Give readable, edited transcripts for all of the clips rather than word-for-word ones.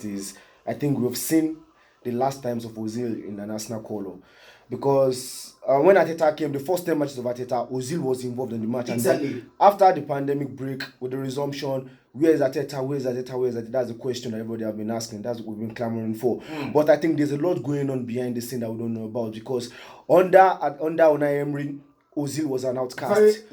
is I think we've seen the last times of Ozil in an Arsenal colour. Because when Arteta came, the first 10 matches of Arteta, Ozil was involved in the match. Exactly. And then after the pandemic break, with the resumption, where is Arteta? Where is Arteta? Where is Arteta? That's the question that everybody have been asking. That's what we've been clamoring for. But I think there's a lot going on behind the scene that we don't know about. Because under Unai Emery, Ozil was an outcast.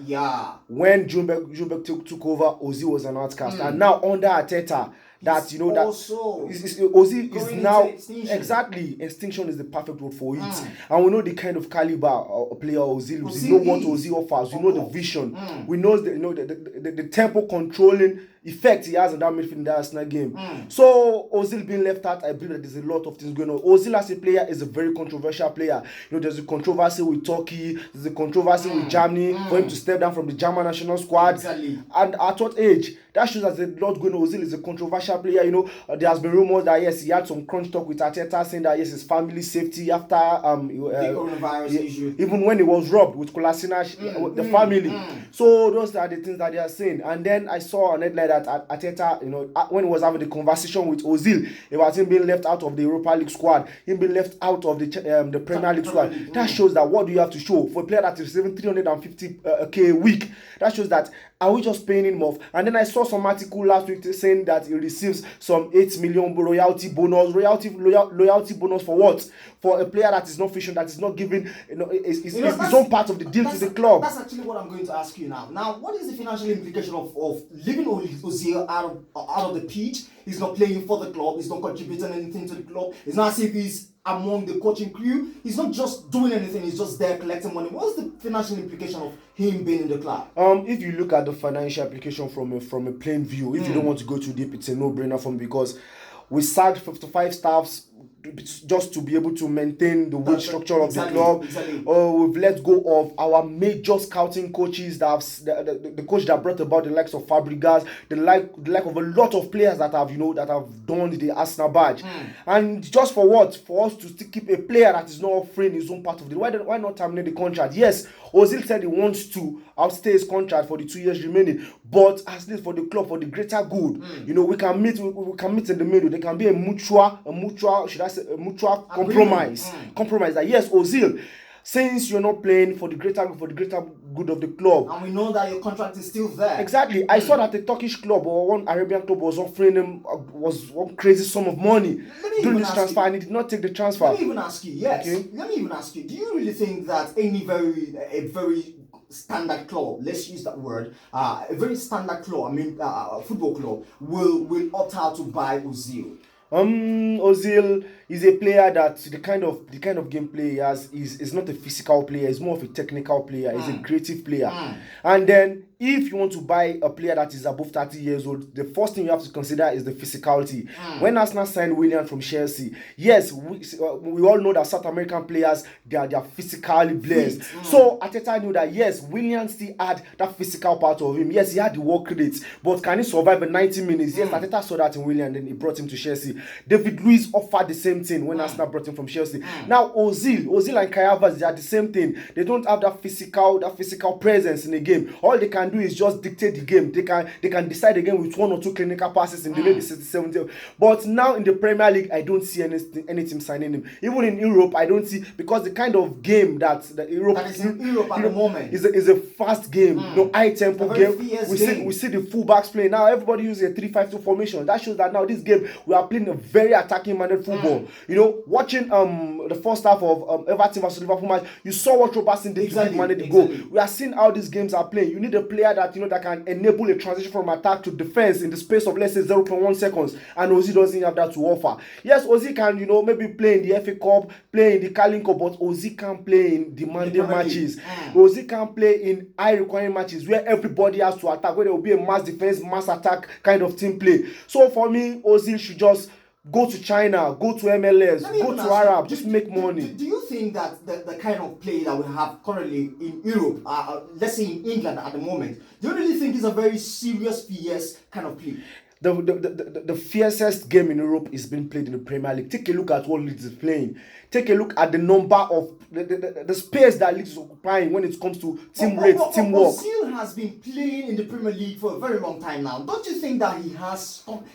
When Jumberg took over, Ozil was an outcast. And now under Arteta, that you know that Ozil is now exactly extinction is the perfect word for it. And we know the kind of caliber of player Ozil is. We know what Ozil offers. We know the vision. We know the tempo controlling effect he has on that midfield in the Arsenal game. So Ozil being left out, I believe that there's a lot of things going on. Ozil as a player is a very controversial player. There's a controversy with Turkey, there's a controversy with Germany for him to step down from the German national squad. Exactly. And at what age? That shows that there's a lot going on. Ozil is a controversial player. There has been rumors that yes, he had some crunch talk with Arteta saying that yes, his family safety after the coronavirus issue. Even when he was robbed with Kolasinac, the family. So those are the things that they are saying. And then I saw an headline that Arteta, when he was having the conversation with Ozil about him being left out of the Europa League squad, him being left out of the Premier League squad. That shows that what do you have to show for a player that is receiving 350k a week? That shows that are we just paying him off? And then I saw some article last week saying that he receives some 8 million loyalty bonus. Loyalty bonus for what? For a player that is not fishing, that is not giving his own part of the deal to the club. That's actually what I'm going to ask you now. Now, what is the financial implication of leaving Ozil out of the pitch? He's not playing for the club. He's not contributing anything to the club. It's not as if he's among the coaching crew. He's not just doing anything. He's just there collecting money. What's the financial implication of him being in the club? If you look at the financial application from a plain view, if you don't want to go too deep, it's a no-brainer for me because we sacked 55 staffs just to be able to maintain the wage structure of the club. We've let go of our major scouting coaches, the coach that brought about the likes of Fabregas, the like of a lot of players that have donned the Arsenal badge. And just for what? For us to still keep a player that is not offering his own part of the why not terminate the contract? Yes, Ozil said he wants to outstay his contract for the 2 years remaining, but at least for the club, for the greater good, we can meet in the middle. There can be a mutual compromise. Compromise that yes, Ozil, since you're not playing for the greater good of the club, and we know that your contract is still there. Exactly. I saw that a Turkish club or one Arabian club was offering him was one crazy sum of money during this transfer, and he did not take the transfer. Let me even ask you. Yes. Okay. Let me even ask you. Do you really think that a very standard club, let's use that word, a very standard club, football club, will opt out to buy Ozil? Ozil is a player that the kind of gameplay he has is not a physical player. He's more of a technical player. He's a creative player. And then if you want to buy a player that is above 30 years old, the first thing you have to consider is the physicality. When Arsenal signed Willian from Chelsea, yes, we all know that South American players, they are physically blessed. So Arteta knew that yes, Willian still had that physical part of him. Yes, he had the work rate, but can he survive in 90 minutes? Yes, Arteta saw that in Willian, then he brought him to Chelsea. David Luiz offered the same thing when Arsenal brought him from Chelsea. Now Ozil and Kai Havertz, they are the same thing. They don't have that physical presence in the game. All they can do is just dictate the game. They can decide the game with one or two clinical passes in the maybe 67. But now in the Premier League, I don't see any team signing him. Even in Europe, I don't see, because the kind of game that Europe is in Europe at the moment is a fast game, high tempo game. We see the fullbacks playing now. Everybody uses a 3-5-2 formation. That shows that now this game we are playing a very attacking minded football. Watching the first half of Everton versus Liverpool match, you saw what Robertson did to manage the goal. We are seeing how these games are playing. You need a player that that can enable a transition from attack to defense in the space of let's say 0.1 seconds, and Ozil doesn't have that to offer. Yes, Ozil can maybe play in the FA Cup, play in the Carling Cup, but Ozil can't play in demanding matches. Ozil can play in high requiring matches where everybody has to attack, where there will be a mass defense, mass attack kind of team play. So for me, Ozil should just go to China, go to MLS, go to Arab, just make money. Do you think that the kind of play that we have currently in Europe, let's say in England at the moment, do you really think it's a very serious, fierce kind of play? the fiercest game in Europe is being played in the Premier League. Take a look at what Leeds is playing. Take a look at the number of the space that Leeds is occupying when it comes to team rate, teamwork. Ozil has been playing in the Premier League for a very long time now. Don't you think that he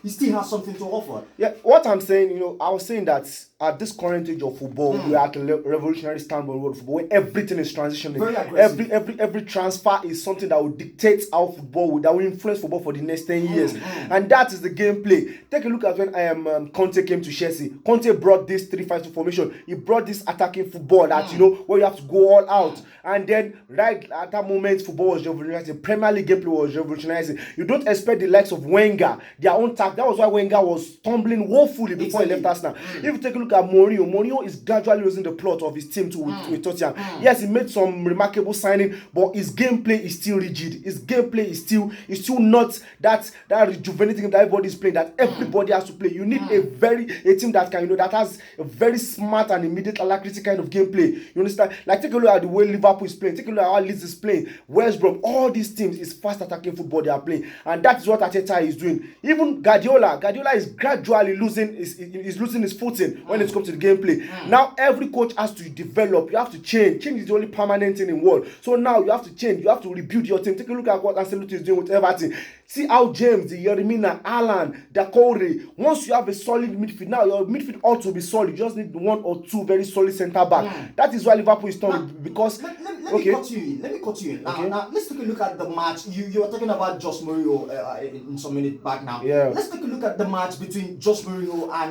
still has something to offer? Yeah, what I'm saying, I was saying that at this current age of football, we are at a revolutionary standpoint of football where everything is transitioning. Very aggressive. Every transfer is something that will dictate how football that will influence football for the next 10 years. And that is the gameplay. Take a look at when Conte came to Chelsea. Conte brought this 3-5-2 formation. He brought this attacking football that where you have to go all out. And then right at that moment, football was revolutionizing. Premier League gameplay was revolutionizing. You don't expect the likes of Wenger, their own tack. That was why Wenger was stumbling woefully before he left Arsenal. If you take a look at Mourinho is gradually losing the plot of his team with Tottenham. Yes, he made some remarkable signing, but his gameplay is still rigid. His gameplay is still not that rejuvenating game that everybody is playing, that everybody has to play. You need a team that can that has a very smart and immediate alacrity kind of gameplay. You understand? Like take a look at the way Liverpool is playing. Take a look at how Leeds is playing. West Brom, all these teams is fast attacking football they are playing, and that is what Arteta is doing. Even Guardiola is gradually losing his footing when it comes to the gameplay. Now every coach has to develop. You have to change. Change is the only permanent thing in the world. So now you have to change. You have to rebuild your team. Take a look at what Ancelotti is doing with Everton. See how James, the Yeremina, Alan, Dakore. Once you have a solid midfield, now your midfield ought to be solid. You just need one or two very solid centre back. That is why Liverpool is done because. Let me cut you in. Now, let's take a look at the match. You were talking about Jose Mourinho in some minutes back now. Yeah. Let's take a look at the match between Jose Mourinho and